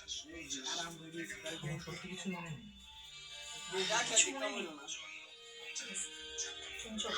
আরাম করে সত্যি কিছু মনে নেই। কিছু মনে নেই না শুনছো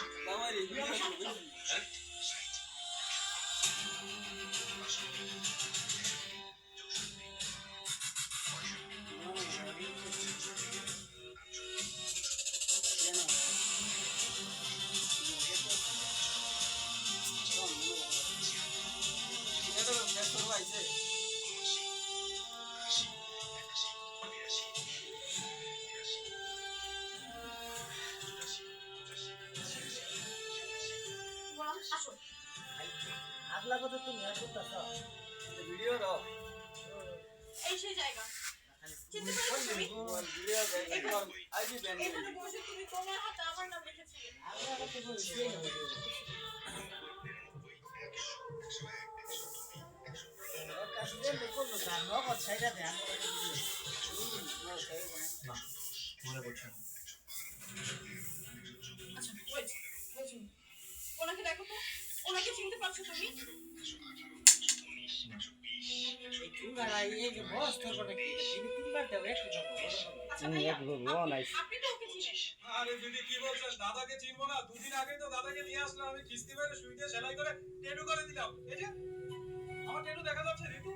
আগলা কথা তুমি আর করতেছ ভিডিও দাও এই সেই জায়গা চিনতে পেরেছো তুমি ভিডিও দাও আইডি ব্যান এখানে বসে তুমি তোমার হাতে আমার নাম লিখেছিলে আগলা কথা বলছি কাছে করব স্যার নগদ সাইডা দে আমি না মনে পড়ছে না। আচ্ছা ওয়েট ওনাকে দেখো তো ওনাকে চিনতে পারছো তুমি আপনি তো ওকে চিনেন আরে দিদি কি বলছেন? দাদাকে চিনবো না? দুদিন আগেই তো দাদাকে নিয়ে আসলাম, আমি কিস্তি মেরে সুই দিয়ে সেলাই করে টেটু করে দিলাম। এই যে আমার টেটু দেখা যাচ্ছে ঋতু।